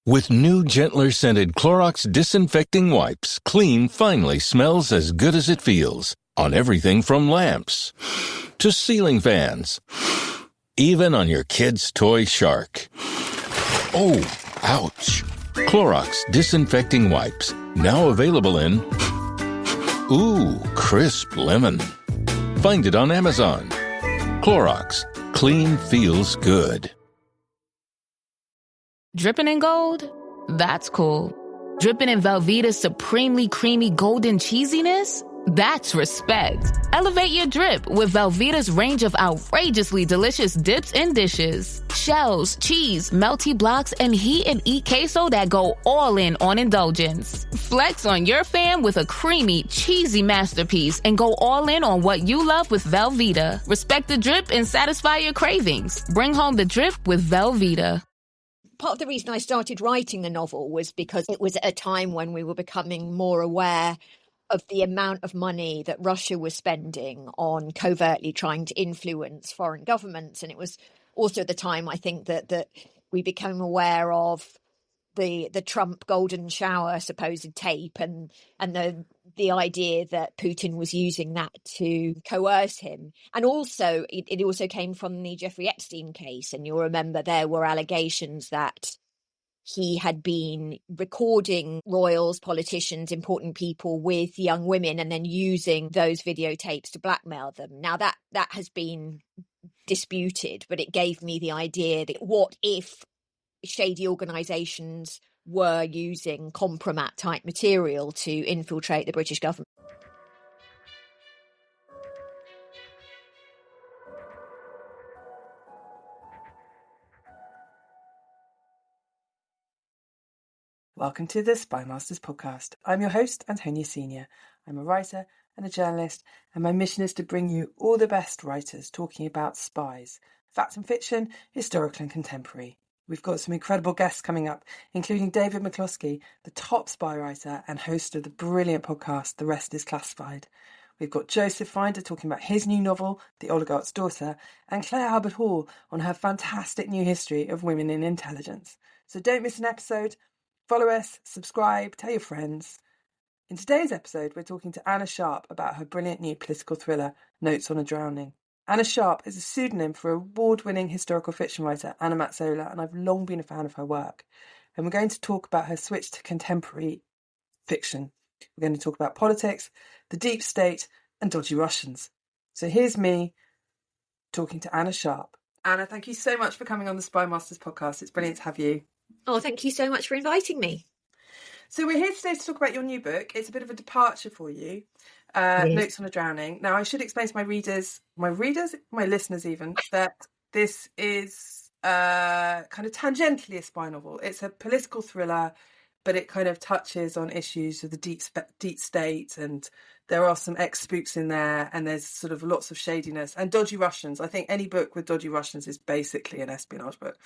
With new, gentler scented Clorox disinfecting wipes, clean finally smells as good as it feels. On everything from lamps to ceiling fans. Even on your kid's toy shark. Oh, ouch. Clorox disinfecting wipes. Now available in... Ooh, crisp lemon. Find it on Amazon. Clorox. Clean feels good. Dripping in gold? That's cool. Dripping in Velveeta's supremely creamy golden cheesiness? That's respect. Elevate your drip with Velveeta's range of outrageously delicious dips and dishes. Shells, cheese, melty blocks, and heat and eat queso that go all in on indulgence. Flex on your fam with a creamy, cheesy masterpiece and go all in on what you love with Velveeta. Respect the drip and satisfy your cravings. Bring home the drip with Velveeta. Part of the reason I started writing the novel was because it was at a time when we were becoming more aware of the amount of money that Russia was spending on covertly trying to influence foreign governments. And it was also the time, I think, that we became aware of the Trump golden shower supposed tape and the idea that Putin was using that to coerce him. And also, it also came from the Jeffrey Epstein case. And you'll remember there were allegations that he had been recording royals, politicians, important people with young women and then using those videotapes to blackmail them. Now, that has been disputed, but it gave me the idea that what if shady organisations were using compromat-type material to infiltrate the British government? Welcome to the Spymasters podcast. I'm your host, Antonia Senior. I'm a writer and a journalist, and my mission is to bring you all the best writers talking about spies, fact and fiction, historical and contemporary. We've got some incredible guests coming up, including David McCloskey, the top spy writer and host of the brilliant podcast, The Rest is Classified. We've got Joseph Finder talking about his new novel, The Oligarch's Daughter, and Claire Hubbard Hall on her fantastic new history of women in intelligence. So don't miss an episode. Follow us, subscribe, tell your friends. In today's episode, we're talking to Anna Sharpe about her brilliant new political thriller, Notes on a Drowning. Anna Sharpe is a pseudonym for award-winning historical fiction writer Anna Mazzola, and I've long been a fan of her work. And we're going to talk about her switch to contemporary fiction. We're going to talk about politics, the deep state, and dodgy Russians. So here's me talking to Anna Sharpe. Anna, thank you so much for coming on the Spymasters podcast. It's brilliant to have you. Oh, thank you so much for inviting me. So we're here today to talk about your new book. It's a bit of a departure for you, Yes. Notes on a Drowning. Now, I should explain to my listeners even, that this is kind of tangentially a spy novel. It's a political thriller, but it kind of touches on issues of the deep state, and there are some ex-spooks in there, and there's sort of lots of shadiness and dodgy Russians. I think any book with dodgy Russians is basically an espionage book.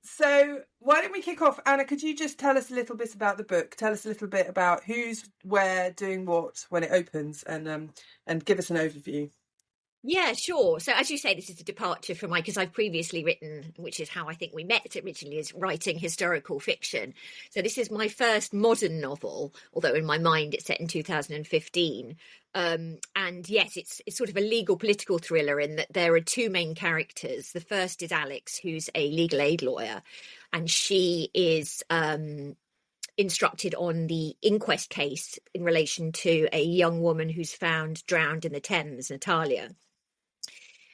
So why don't we kick off? Anna, could you just tell us a little bit about the book? Tell us a little bit about who's where, doing what when it opens, and give us an overview. Yeah, sure. So as you say, this is a departure from because I've previously written, which is how I think we met originally, is writing historical fiction. So this is my first modern novel, although in my mind it's set in 2015. And yes, it's sort of a legal political thriller in that there are two main characters. The first is Alex, who's a legal aid lawyer, and she is instructed on the inquest case in relation to a young woman who's found drowned in the Thames, Natalia.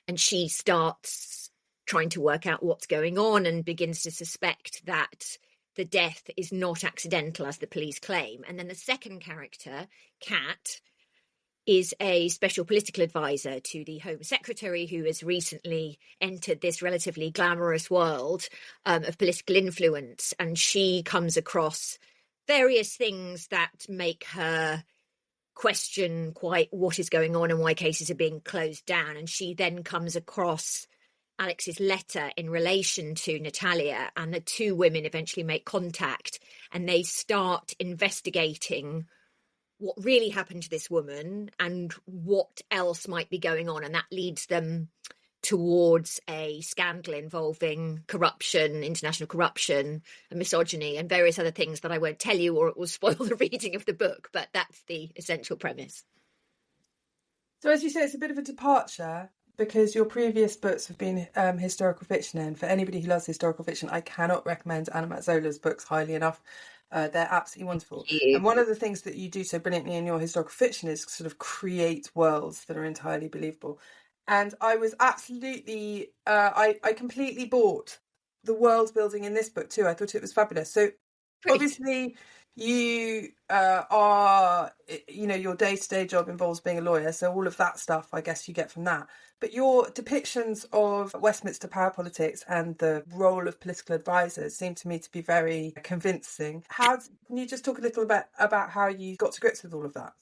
And she starts trying to work out what's going on and begins to suspect that the death is not accidental, as the police claim. And then the second character, Kat, is a special political advisor to the Home Secretary, who has recently entered this relatively glamorous world of political influence. And she comes across various things that make her question quite what is going on and why cases are being closed down. And she then comes across Alex's letter in relation to Natalia, and the two women eventually make contact and they start investigating what really happened to this woman and what else might be going on. And that leads them towards a scandal involving corruption, international corruption, and misogyny, and various other things that I won't tell you, or it will spoil the reading of the book. But that's the essential premise. So, as you say, it's a bit of a departure, because your previous books have been historical fiction, and for anybody who loves historical fiction, I cannot recommend Anna Mazzola's books highly enough. They're absolutely wonderful. And one of the things that you do so brilliantly in your historical fiction is sort of create worlds that are entirely believable. And I was absolutely, I completely bought the world building in this book too. I thought it was fabulous. So obviously you are, your day-to-day job involves being a lawyer. So all of that stuff, I guess you get from that. But your depictions of Westminster power politics and the role of political advisors seem to me to be very convincing. Can you just talk a little bit about how you got to grips with all of that?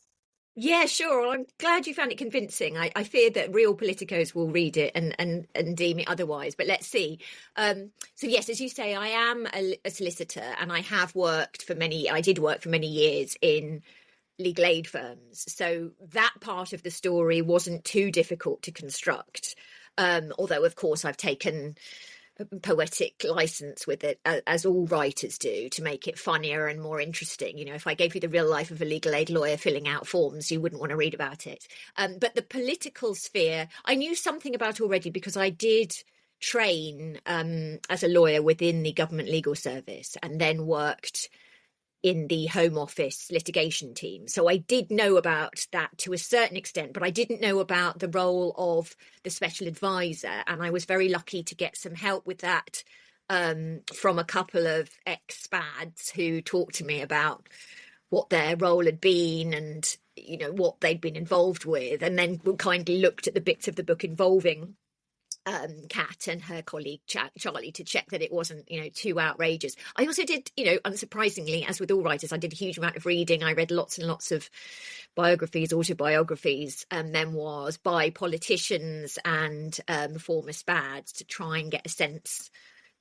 Yeah, sure. Well, I'm glad you found it convincing. I fear that real politicos will read it and deem it otherwise, but let's see. So yes, as you say, I am a solicitor, and I did work for many years in legal aid firms. So that part of the story wasn't too difficult to construct. Although, of course, I've taken poetic license with it, as all writers do, to make it funnier and more interesting. If I gave you the real life of a legal aid lawyer filling out forms, you wouldn't want to read about it. But the political sphere, I knew something about already, because I did train as a lawyer within the government legal service, and then worked in the Home Office litigation team. So I did know about that to a certain extent, but I didn't know about the role of the special advisor. And I was very lucky to get some help with that from a couple of ex-SPADs who talked to me about what their role had been and, what they'd been involved with, and then kindly looked at the bits of the book involving Kat and her colleague Charlie to check that it wasn't, too outrageous. I also did, unsurprisingly, as with all writers, I did a huge amount of reading. I read lots and lots of biographies, autobiographies, memoirs by politicians and former SPADs to try and get a sense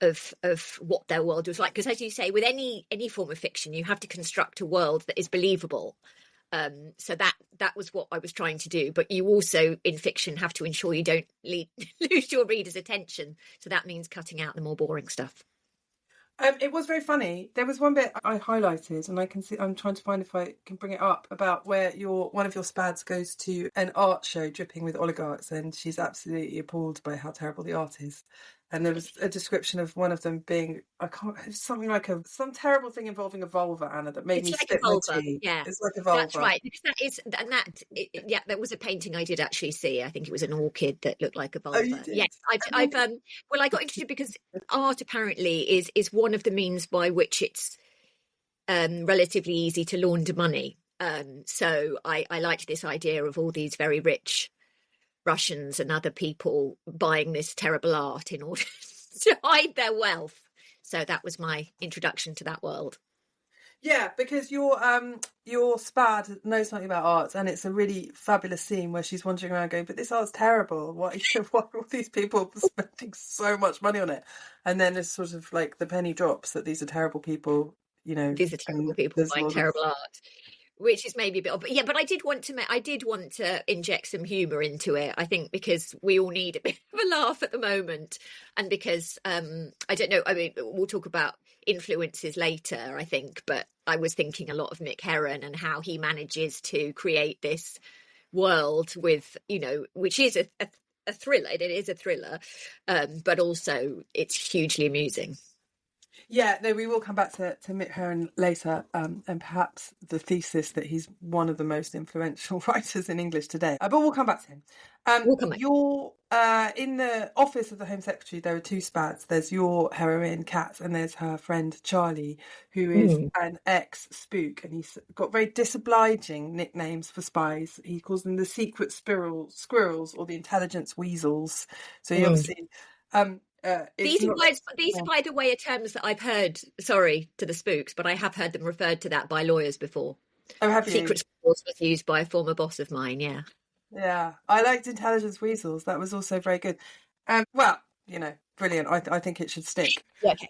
of what their world was like. Because, as you say, with any form of fiction, you have to construct a world that is believable. So that was what I was trying to do. But you also, in fiction, have to ensure you don't lose your reader's attention. So that means cutting out the more boring stuff. It was very funny. There was one bit I highlighted, and I can see, I'm trying to find if I can bring it up, about where one of your SPADs goes to an art show dripping with oligarchs, and she's absolutely appalled by how terrible the art is. And there was a description of one of them being, something like some terrible thing involving a vulva, Anna, that made me spit my tea. Yeah, it's like a vulva. That's right. Because that was a painting I did actually see. I think it was an orchid that looked like a vulva. Oh, you did? Yes, I got interested because art apparently is one of the means by which it's relatively easy to launder money. So I liked this idea of all these very rich Russians and other people buying this terrible art in order to hide their wealth. So that was my introduction to that world. Yeah, because your SPAD knows something about art, and it's a really fabulous scene where she's wandering around going, but this art's terrible. Why are all these people spending so much money on it? And then it's sort of like the penny drops that these are terrible people, These are terrible people buying terrible art. Which is maybe a bit odd, but yeah. But I did want to inject some humour into it. I think because we all need a bit of a laugh at the moment, and because I don't know. I mean, we'll talk about influences later, I think. But I was thinking a lot of Mick Herron and how he manages to create this world with, which is a thriller. It is a thriller, but also it's hugely amusing. Yeah, no, we will come back to Mick Herron later, and perhaps the thesis that he's one of the most influential writers in English today. But we'll come back to him. We'll come back. You're in the office of the Home Secretary. There are two SPADs. There's your heroine, Kat, and there's her friend, Charlie, who is an ex-spook. And he's got very disobliging nicknames for spies. He calls them the secret squirrels or the intelligence weasels. So he obviously... These are, by the way, are terms that I've heard, sorry to the spooks, but I have heard them referred to that by lawyers before. Oh, have you? Secret squirrels was used by a former boss of mine, yeah. Yeah, I liked intelligence weasels. That was also very good. Well, brilliant. I think it should stick. Yeah, okay.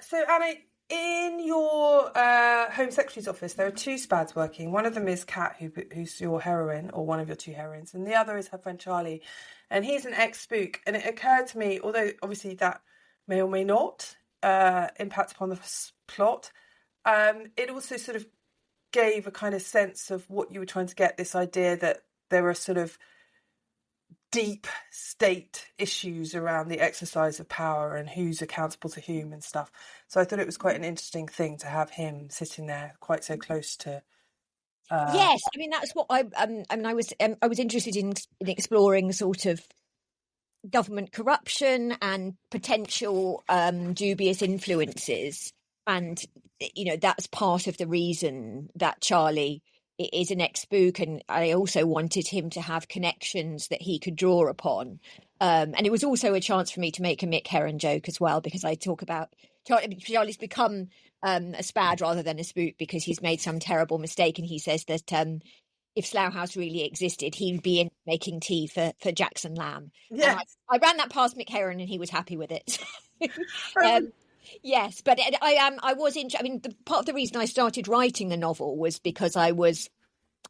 So, Anna, in your Home Secretary's office, there are two spads working. One of them is Kat, who's your heroine, or one of your two heroines, and the other is her friend Charlie, and he's an ex-spook. And it occurred to me, although obviously that may or may not impact upon the plot, it also sort of gave a kind of sense of what you were trying to get, this idea that there are sort of deep state issues around the exercise of power and who's accountable to whom and stuff. So I thought it was quite an interesting thing to have him sitting there quite so close to. Yes, I mean that's what I was interested in exploring sort of government corruption and potential dubious influences, and that's part of the reason that Charlie is an ex-spook, and I also wanted him to have connections that he could draw upon. And it was also a chance for me to make a Mick Heron joke as well, because I talk about Charlie's become a spad rather than a spook because he's made some terrible mistake, and he says that if Slough House really existed, he'd be in making tea for Jackson Lamb. Yeah, I ran that past Mick Heron and he was happy with it. Yes, but I was I mean, part of the reason I started writing the novel was because it was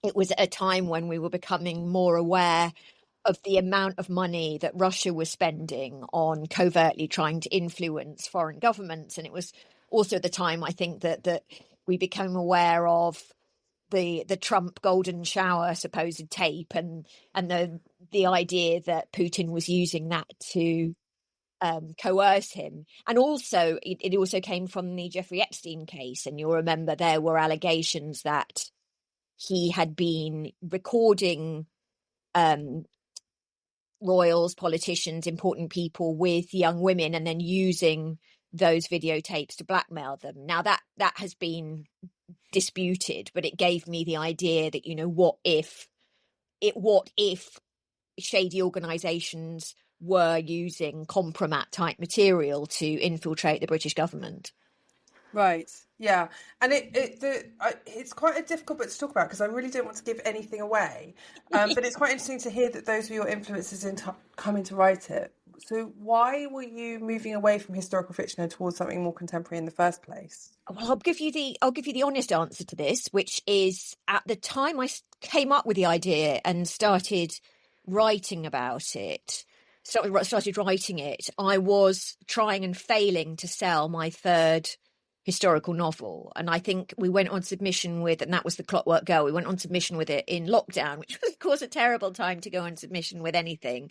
at a time when we were becoming more aware of the amount of money that Russia was spending on covertly trying to influence foreign governments. And it was also the time, I think, that we became aware of the Trump golden shower supposed tape and the idea that Putin was using that to coerce him. And also it also came from the Jeffrey Epstein case, and you'll remember there were allegations that he had been recording royals, politicians, important people with young women and then using those videotapes to blackmail them. Now that has been disputed, but it gave me the idea that what if shady organizations were using compromat type material to infiltrate the British government. Right. Yeah. And it's quite a difficult book to talk about because I really don't want to give anything away. But it's quite interesting to hear that those were your influences in coming to write it. So why were you moving away from historical fiction and towards something more contemporary in the first place? Well, I'll give you the honest answer to this, which is at the time I came up with the idea and started writing about it. Started writing it, I was trying and failing to sell my third historical novel, and I think we went on submission with, and that was The Clockwork Girl, we went on submission with it in lockdown, which was of course a terrible time to go on submission with anything,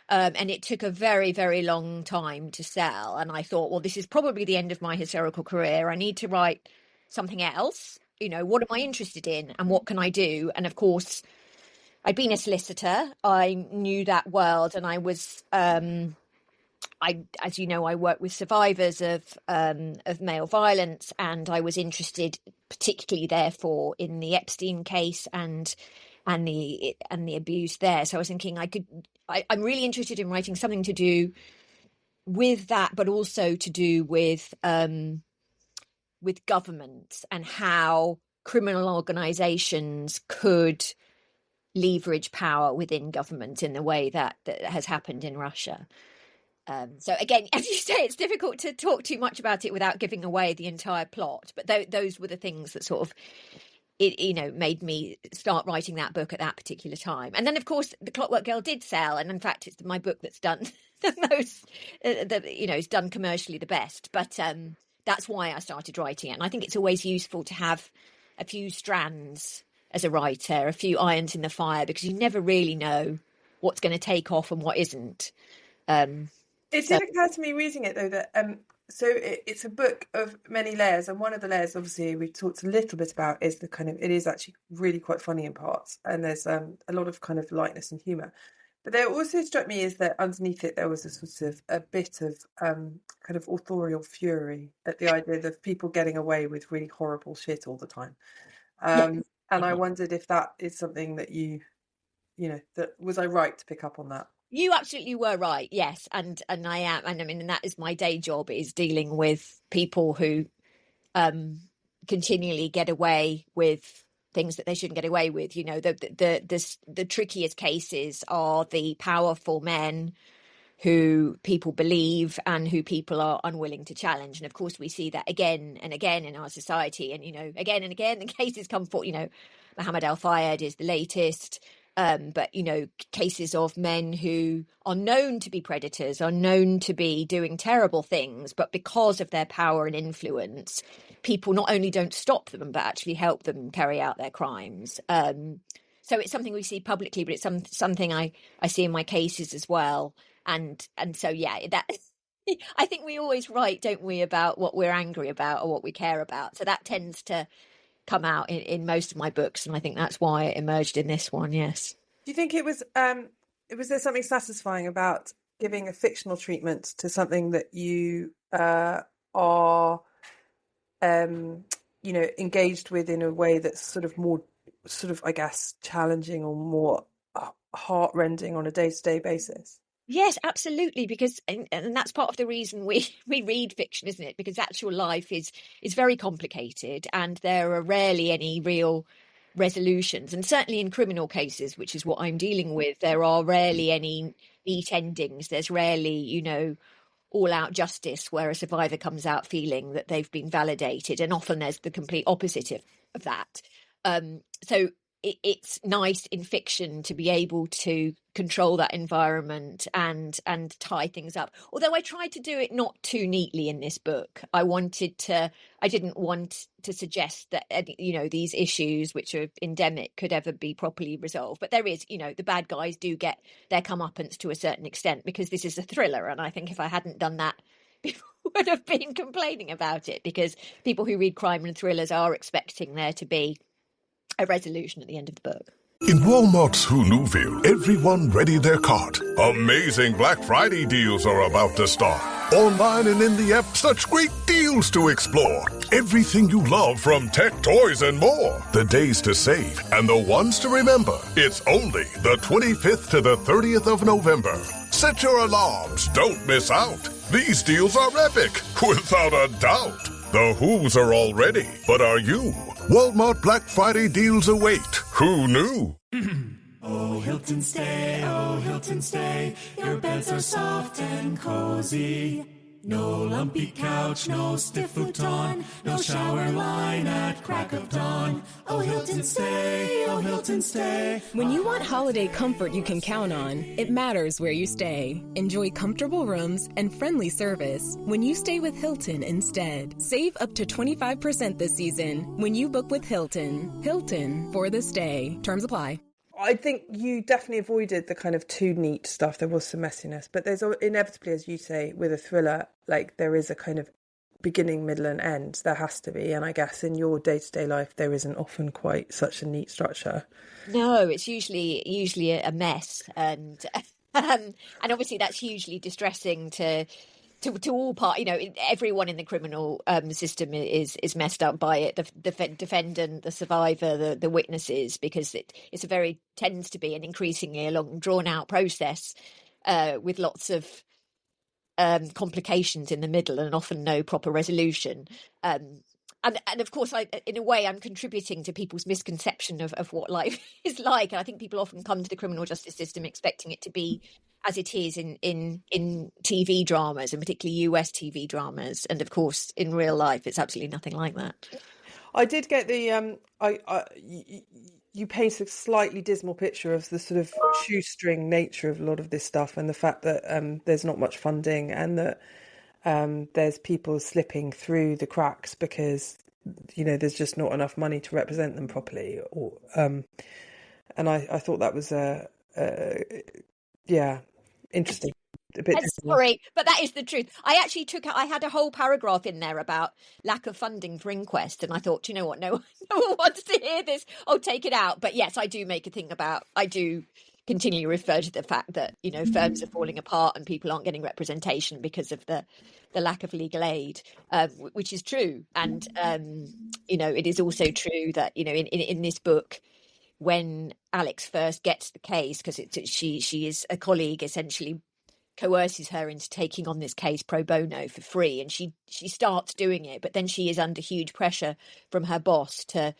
and it took a very, very long time to sell. And I thought, well, this is probably the end of my historical career. I need to write something else. What am I interested in and what can I do? And of course I'd been a solicitor. I knew that world, and I was, as you know, I work with survivors of male violence, and I was interested, particularly, therefore, in the Epstein case and the abuse there. So I was thinking, I'm really interested in writing something to do with that, but also to do with governments and how criminal organisations could leverage power within government in the way that has happened in Russia. So again, as you say, it's difficult to talk too much about it without giving away the entire plot. But those were the things that sort of, made me start writing that book at that particular time. And then, of course, The Clockwork Girl did sell, and in fact, it's my book that's done the most, it's done commercially the best. But that's why I started writing it. And I think it's always useful to have a few strands as a writer, a few irons in the fire, because you never really know what's going to take off and what isn't. It did occur to me reading it, though, that it's a book of many layers, and one of the layers, obviously, we talked a little bit about is the kind of, it is actually really quite funny in parts, and there's a lot of kind of lightness and humour. But there also struck me is that underneath it there was a sort of a bit of kind of authorial fury at the idea of people getting away with really horrible shit all the time. And I wondered if that is something that that was I right to pick up on that? You absolutely were right, yes, and I am, and I mean, and that is my day job, is dealing with people who continually get away with things that they shouldn't get away with. The trickiest cases are the powerful men who people believe and who people are unwilling to challenge. And of course, we see that again and again in our society. And, again and again, the cases come forward. Mohammed Al-Fayed is the latest. But, cases of men who are known to be predators, are known to be doing terrible things, but because of their power and influence, people not only don't stop them, but actually help them carry out their crimes. So it's something we see publicly, but it's something I see in my cases as well. And so, that I think we always write, don't we, about what we're angry about or what we care about. So that tends to come out in most of my books, and I think that's why it emerged in this one. Yes. Do you think it was there something satisfying about giving a fictional treatment to something that you are engaged with in a way that's sort of more I guess challenging or more heart-rending on a day-to-day basis? Yes, absolutely, because and that's part of the reason we read fiction, isn't it? Because actual life is very complicated, and there are rarely any real resolutions. And certainly in criminal cases, which is what I'm dealing with, there are rarely any neat endings. There's rarely, all-out justice where a survivor comes out feeling that they've been validated, and often there's the complete opposite of that. So it's nice in fiction to be able to control that environment and tie things up. Although I tried to do it not too neatly in this book. I didn't want to suggest that, these issues which are endemic could ever be properly resolved. But there is, the bad guys do get their comeuppance to a certain extent, because this is a thriller. And I think if I hadn't done that, people would have been complaining about it, because people who read crime and thrillers are expecting there to be a resolution at the end of the book. In Walmart's Who'Knewville, everyone ready their cart. Amazing Black Friday deals are about to start. Online and in the app, such great deals to explore. Everything you love, from tech, toys, and more. The days to save and the ones to remember. It's only the 25th to the 30th of November. Set your alarms. Don't miss out. These deals are epic, without a doubt. The Who's are all ready, but are you? Walmart Black Friday deals await. Who knew? Oh, Hilton stay. Your beds are soft and cozy. No lumpy couch, no stiff futon, no shower line at crack of dawn. Oh, Hilton stay, oh, Hilton stay. When you want holiday comfort you can count on, it matters where you stay. Enjoy comfortable rooms and friendly service when you stay with Hilton instead. Save up to 25% this season when you book with Hilton. Hilton for the stay. Terms apply. I think you definitely avoided the kind of too neat stuff. There was some messiness, but there's inevitably, as you say, with a thriller, like there is a kind of beginning, middle and end. There has to be. And I guess in your day-to-day life, there isn't often quite such a neat structure. No, it's usually a mess. And obviously that's hugely distressing to all part, everyone in the criminal system is messed up by it. The defendant, the survivor, the witnesses, because it tends to be an increasingly a long, drawn out process with lots of complications in the middle and often no proper resolution. And of course, in a way, I'm contributing to people's misconception of what life is like. And I think people often come to the criminal justice system expecting it to be as it is in TV dramas, and particularly US TV dramas. And of course, in real life, it's absolutely nothing like that. I did get the you paint a slightly dismal picture of the sort of shoestring nature of a lot of this stuff, and the fact that there's not much funding, and that there's people slipping through the cracks because there's just not enough money to represent them properly. Or and I thought that was interesting. Sorry, but that is the truth. I had a whole paragraph in there about lack of funding for inquest, and I thought, you know what, no one wants to hear this. I'll take it out. But yes, I do make a thing about, I do continually refer to the fact that, firms are falling apart and people aren't getting representation because of the lack of legal aid, which is true. And, it is also true that, in this book, when Alex first gets the case, because she is a colleague, essentially coerces her into taking on this case pro bono for free, and she starts doing it, but then she is under huge pressure from her boss to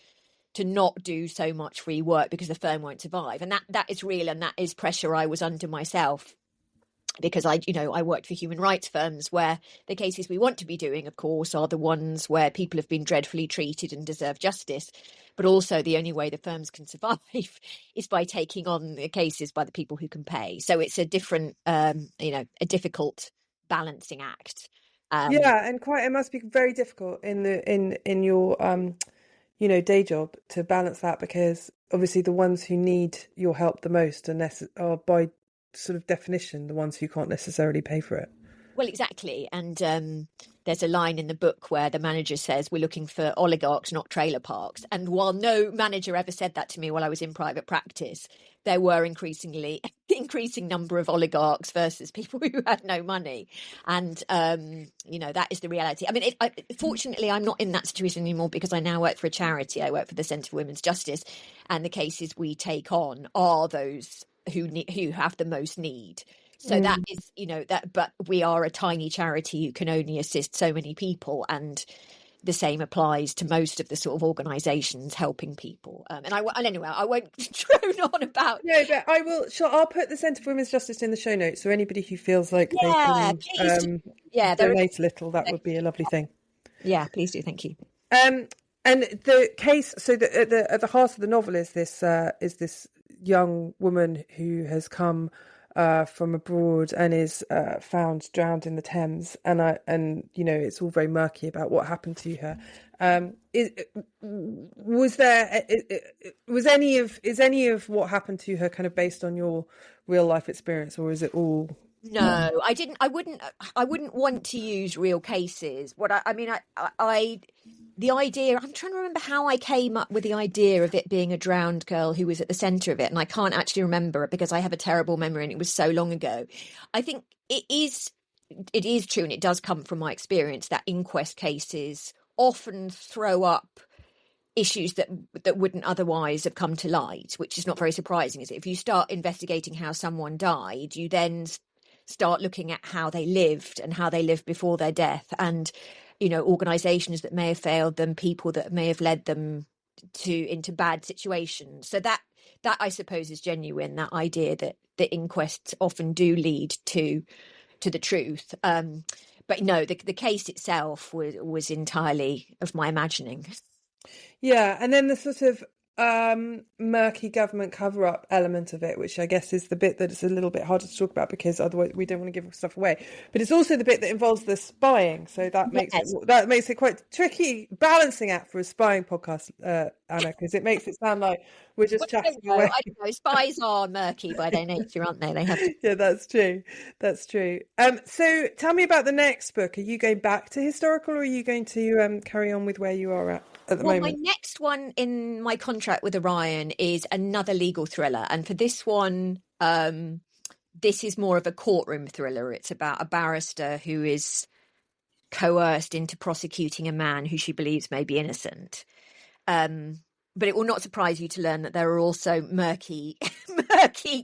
not do so much free work because the firm won't survive. And that is real, and that is pressure I was under myself because I worked for human rights firms where the cases we want to be doing, of course, are the ones where people have been dreadfully treated and deserve justice. But also the only way the firms can survive is by taking on the cases by the people who can pay. So it's a different, a difficult balancing act. And it must be very difficult in your day job to balance that, because obviously the ones who need your help the most are by sort of definition the ones who can't necessarily pay for it. Well, exactly. And there's a line in the book where the manager says, we're looking for oligarchs, not trailer parks. And while no manager ever said that to me while I was in private practice, there were increasing number of oligarchs versus people who had no money. And, that is the reality. I mean, fortunately, I'm not in that situation anymore because I now work for a charity. I work for the Centre for Women's Justice. And the cases we take on are those who have the most need. So that is, but we are a tiny charity who can only assist so many people. And the same applies to most of the sort of organisations helping people. Anyway, I won't drone on about. No, but I will. Sure, I'll put the Centre for Women's Justice in the show notes. So anybody who feels like they can donate a little, that would be a lovely thing. Yeah, please do. Thank you. And the case. So at the heart of the novel is this young woman who has come from abroad and is found drowned in the Thames, and it's all very murky about what happened to her. Is any of what happened to her kind of based on your real life experience, or is it all? No, I didn't. I wouldn't want to use real cases. The idea, I'm trying to remember how I came up with the idea of it being a drowned girl who was at the centre of it. And I can't actually remember it because I have a terrible memory and it was so long ago. I think it is true, and it does come from my experience, that inquest cases often throw up issues that wouldn't otherwise have come to light, which is not very surprising, is it? If you start investigating how someone died, you then start looking at how they lived and how they lived before their death, and organisations that may have failed them, people that may have led them into bad situations. So that I suppose is genuine, that idea that the inquests often do lead to the truth. But no, the case itself was entirely of my imagining. Yeah, and then the sort of murky government cover-up element of it, which I guess is the bit that it's a little bit harder to talk about because otherwise we don't want to give stuff away. But it's also the bit that involves the spying, so that makes it quite tricky balancing act for a spying podcast, Anna, because it makes it sound like we're just chatting away. I don't know. Spies are murky by their nature, aren't they? They have to... Yeah, that's true. So tell me about the next book. Are you going back to historical, or are you going to carry on with where you are at the moment? My next one in my contract with Orion is another legal thriller. And for this one, this is more of a courtroom thriller. It's about a barrister who is coerced into prosecuting a man who she believes may be innocent. But it will not surprise you to learn that there are also murky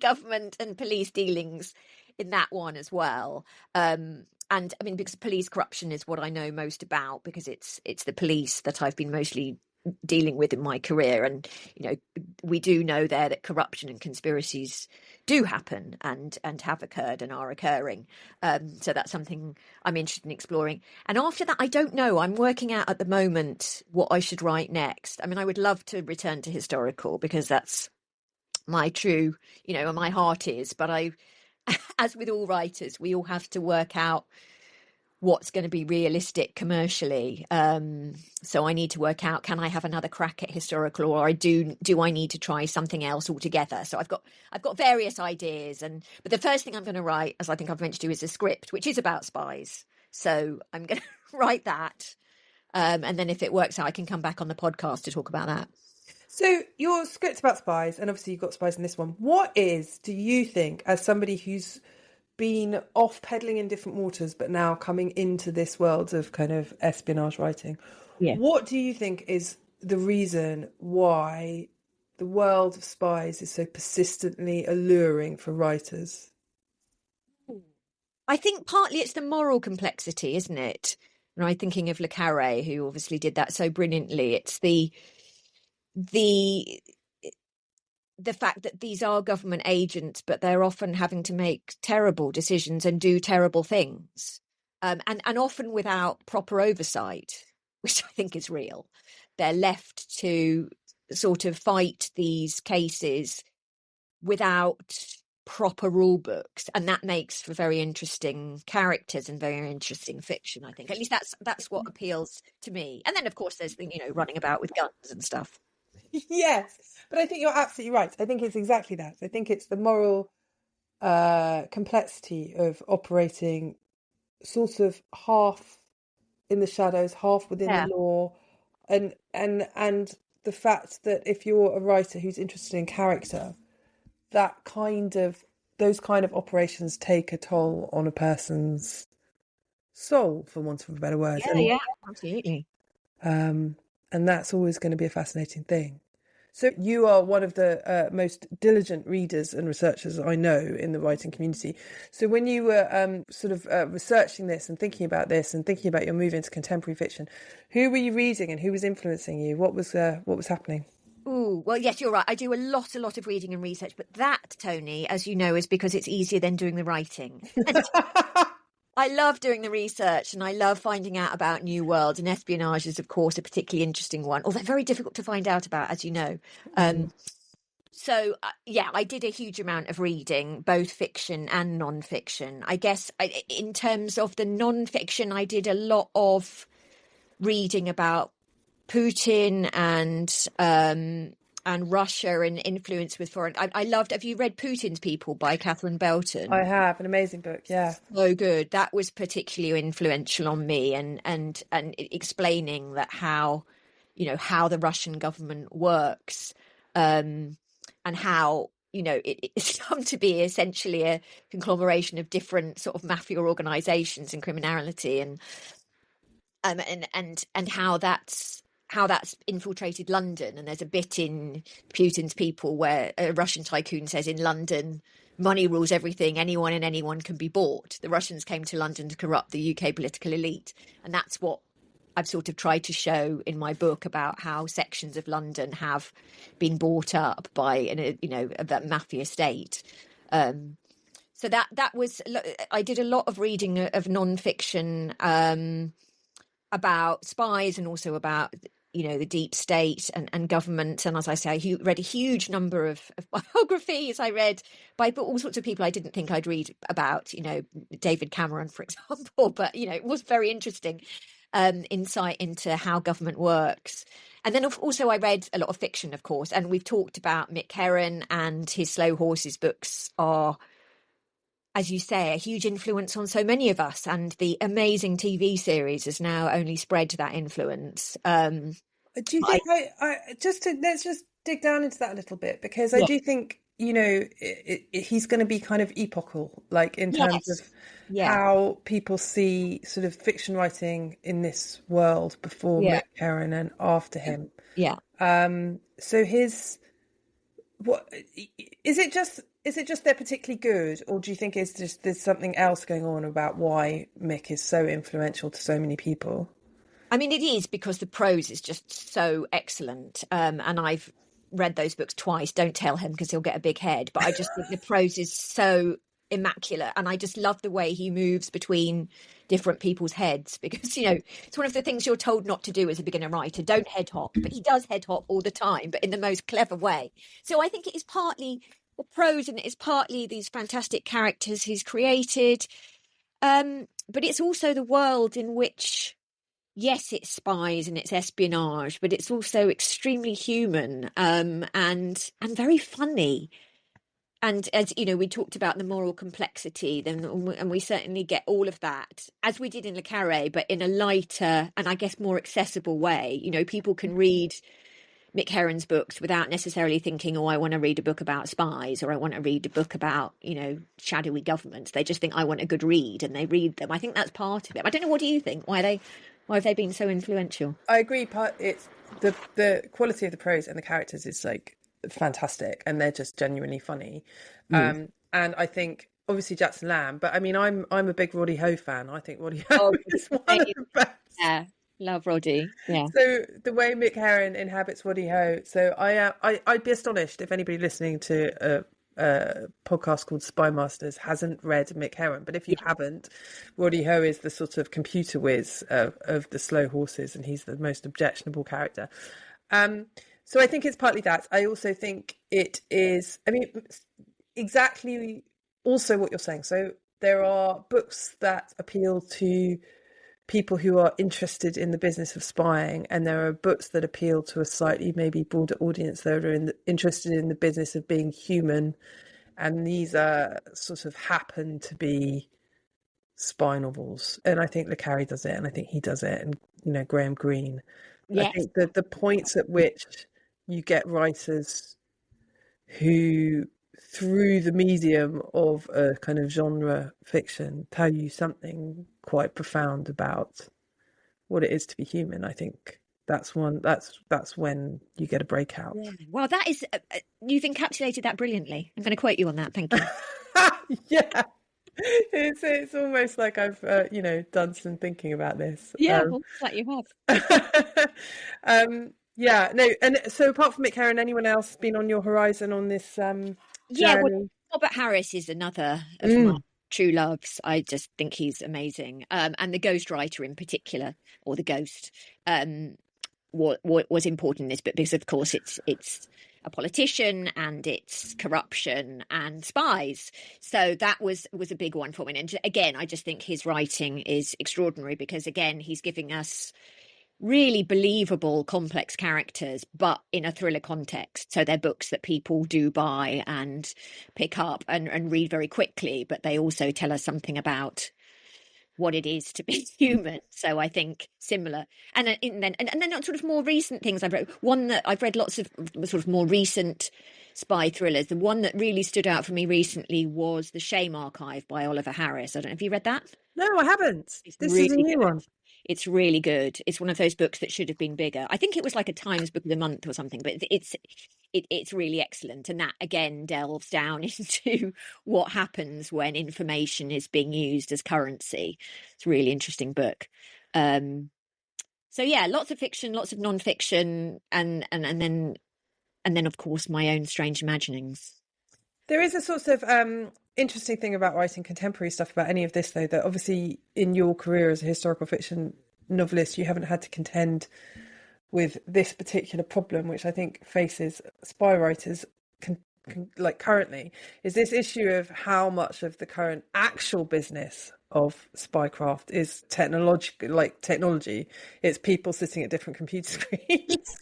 government and police dealings in that one as well. And I mean, because police corruption is what I know most about, because it's the police that I've been mostly dealing with in my career. And, we do know there that corruption and conspiracies do happen and have occurred and are occurring. So that's something I'm interested in exploring. And after that, I don't know. I'm working out at the moment what I should write next. I mean, I would love to return to historical because that's my true, where my heart is. But as with all writers, we all have to work out what's going to be realistic commercially. So I need to work out, can I have another crack at historical, or do I need to try something else altogether? So I've got various ideas, but the first thing I'm going to write, as I think I've mentioned to you, is a script, which is about spies. So I'm going to write that. And then if it works out, I can come back on the podcast to talk about that. So your script's about spies, and obviously you've got spies in this one. What do you think, as somebody who's been off peddling in different waters, but now coming into this world of kind of espionage writing, what do you think is the reason why the world of spies is so persistently alluring for writers? I think partly it's the moral complexity, isn't it? And I'm thinking of Le Carré, who obviously did that so brilliantly. It's the the fact that these are government agents, but they're often having to make terrible decisions and do terrible things, and often without proper oversight, which I think is real. They're left to sort of fight these cases without proper rule books, and that makes for very interesting characters and very interesting fiction, I think. At least that's what appeals to me. And then, of course, there's running about with guns and stuff. Yes, but I think you're absolutely right. I think it's exactly that. I think it's the moral complexity of operating sort of half in the shadows, half within the law, and the fact that if you're a writer who's interested in character, those kind of operations take a toll on a person's soul, for want of a better word. Yeah, absolutely. And that's always going to be a fascinating thing. So you are one of the most diligent readers and researchers I know in the writing community. So when you were researching this and thinking about your move into contemporary fiction, who were you reading and who was influencing you? What was happening? Oh, well, yes, you're right. I do a lot of reading and research, but that, Tony, as you know, is because it's easier than doing the writing. I love doing the research and I love finding out about new worlds, and espionage is, of course, a particularly interesting one, although very difficult to find out about, as you know. So, I did a huge amount of reading, both fiction and non-fiction. I guess in terms of the non-fiction, I did a lot of reading about Putin and Russia and influence with foreign. I loved. Have you read Putin's People by Catherine Belton? I have, an amazing book. Yeah, so good. That was particularly influential on me, and explaining that how the Russian government works, and how it's come to be essentially a conglomeration of different sort of mafia organisations and criminality, and how that's infiltrated London. And there's a bit in Putin's People where a Russian tycoon says, in London, money rules everything. Anyone and anyone can be bought. The Russians came to London to corrupt the UK political elite. And that's what I've sort of tried to show in my book about how sections of London have been bought up by, that mafia state. So that was, I did a lot of reading of non-fiction about spies and also about the deep state and government. And as I say, I read a huge number of biographies. I read by all sorts of people I didn't think I'd read about, David Cameron, for example. But, it was very interesting insight into how government works. And then also I read a lot of fiction, of course. And we've talked about Mick Herron, and his Slow Horses books are, as you say, a huge influence on so many of us, and the amazing TV series has now only spread that influence. Do you think let's just dig down into that a little bit, because I do think he's going to be kind of epochal, like in terms of how people see sort of fiction writing in this world before Mick Herron and after him. So what is it just they're particularly good, or do you think it's just there's something else going on about why Mick is so influential to so many people? I mean, it is because the prose is just so excellent, and I've read those books twice. Don't tell him because he'll get a big head, but I just think the prose is so immaculate, and I just love the way he moves between different people's heads, because it's one of the things you're told not to do as a beginner writer. Don't head hop, but he does head hop all the time, but in the most clever way. So I think it is partly the prose, and it is partly these fantastic characters he's created, but it's also the world in which, yes, it's spies and it's espionage, but it's also extremely human, and very funny. And as we talked about the moral complexity, and we certainly get all of that, as we did in Le Carré, but in a lighter and I guess more accessible way. People can read Mick Herron's books without necessarily thinking, I want to read a book about spies, or I want to read a book about, shadowy governments. They just think, I want a good read, and they read them. I think that's part of it. I don't know, what do you think? Why have they been so influential? I agree. It's the quality of the prose and the characters is like fantastic, and they're just genuinely funny. And I think obviously Jackson Lamb, but I mean I'm a big Roddy Ho fan. I think Roddy Ho is one of the best. Love Roddy. Yeah. So the way Mick Herron inhabits Roddy Ho. So I'd be astonished if anybody listening to a podcast called Spymasters hasn't read Mick Herron. But if you haven't, Roddy Ho is the sort of computer whiz of the slow horses, and he's the most objectionable character. So I think it's partly that. I also think it is, I mean, exactly also what you're saying. So there are books that appeal to people who are interested in the business of spying, and there are books that appeal to a slightly maybe broader audience that are interested in the business of being human, and these are sort of happen to be spy novels. And I think Le Carre does it, and I think he does it, and Graham Greene. Yes. I think that the points at which you get writers who, through the medium of a kind of genre fiction, tell you something quite profound about what it is to be human. I think that's when you get a breakout. Yeah. Well, that is you've encapsulated that brilliantly. I'm going to quote you on that. Thank you. Yeah, it's almost like I've done some thinking about this. Yeah, like you have. Yeah, no, and so apart from Mick Herron, anyone else been on your horizon on this journey? Robert Harris is another of my true loves. I just think he's amazing. And the ghostwriter in particular, or the ghost, what was important in this book, because of course it's a politician and it's corruption and spies. So that was a big one for me. And again, I just think his writing is extraordinary, because again, he's giving us really believable, complex characters, but in a thriller context. So they're books that people do buy and pick up and read very quickly, but they also tell us something about what it is to be human. So I think similar. And then sort of more recent things I've read. One that I've read lots of sort of more recent spy thrillers. The one that really stood out for me recently was The Shame Archive by Oliver Harris. I don't know, have you read that? No, I haven't. This is a new one. It's really good. It's one of those books that should have been bigger. I think it was like a Times Book of the Month or something, but it's really excellent. And that again delves down into what happens when information is being used as currency. It's a really interesting book. So yeah, lots of fiction, lots of non-fiction, and then of course my own strange imaginings. There is a sort of interesting thing about writing contemporary stuff about any of this, though, that obviously in your career as a historical fiction novelist, you haven't had to contend with this particular problem, which I think faces spy writers like currently, is this issue of how much of the current actual business of spycraft is technology. It's people sitting at different computer screens,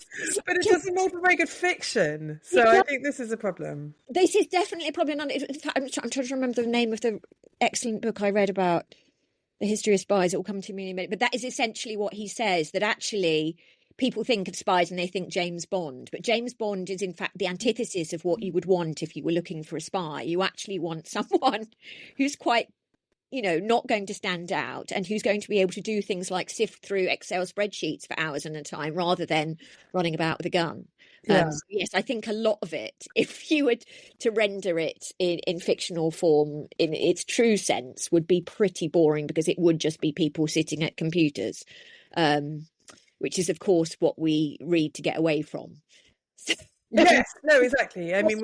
but it doesn't make for very good fiction. So I think this is a problem. This is definitely a problem. In fact, I'm trying to remember the name of the excellent book I read about the history of spies. It will come to me in a minute. But that is essentially what he says, that actually people think of spies and they think James Bond. But James Bond is, in fact, the antithesis of what you would want if you were looking for a spy. You actually want someone who's quite, not going to stand out and who's going to be able to do things like sift through Excel spreadsheets for hours at a time rather than running about with a gun. So yes, I think a lot of it, if you were to render it in fictional form in its true sense, would be pretty boring, because it would just be people sitting at computers, which is, of course, what we read to get away from. Yes, no, exactly. I mean,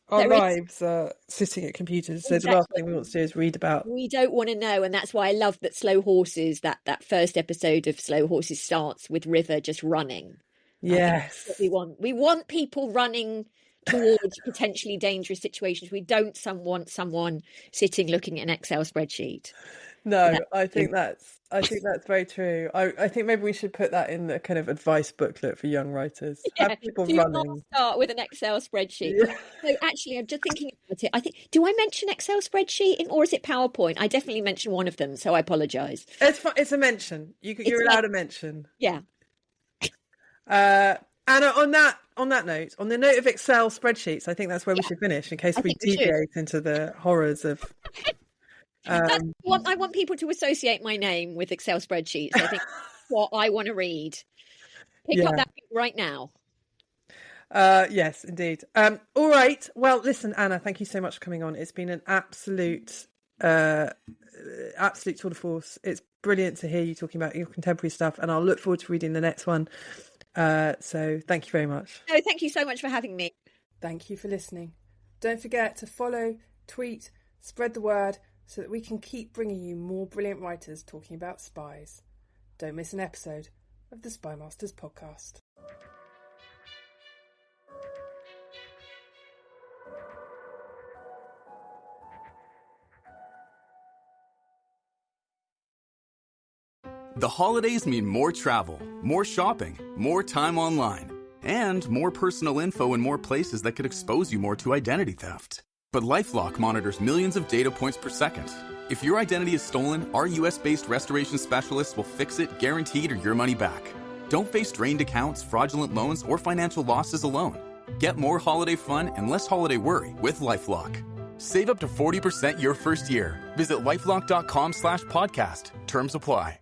our lives are sitting at computers, so exactly. The last thing we want to do is read about. We don't want to know, and that's why I love that Slow Horses, that first episode of Slow Horses starts with River just running. Yes. That's what we want people running towards potentially dangerous situations. We don't want someone sitting looking at an Excel spreadsheet. No, I think that's very true. I think maybe we should put that in the kind of advice booklet for young writers. Yeah, have people running. Not start with an Excel spreadsheet. Yeah. So actually, I'm just thinking about it. Do I mention Excel spreadsheet or is it PowerPoint? I definitely mention one of them, so I apologise. It's a mention. You're allowed a mention. Yeah. Anna, on that note, on the note of Excel spreadsheets, I think that's where we should finish in case we deviate into the horrors of. I want people to associate my name with Excel spreadsheets. I think that's what I want to read. Pick up that right now. Yes, indeed. All right. Well, listen, Anna, thank you so much for coming on. It's been an absolute tour de force. It's brilliant to hear you talking about your contemporary stuff, and I'll look forward to reading the next one. So thank you very much. No, thank you so much for having me. Thank you for listening. Don't forget to follow, tweet, spread the word so that we can keep bringing you more brilliant writers talking about spies. Don't miss an episode of the Spymasters podcast. The holidays mean more travel, more shopping, more time online, and more personal info in more places that could expose you more to identity theft. But LifeLock monitors millions of data points per second. If your identity is stolen, our US-based restoration specialists will fix it, guaranteed, or your money back. Don't face drained accounts, fraudulent loans, or financial losses alone. Get more holiday fun and less holiday worry with LifeLock. Save up to 40% your first year. Visit LifeLock.com/podcast. Terms apply.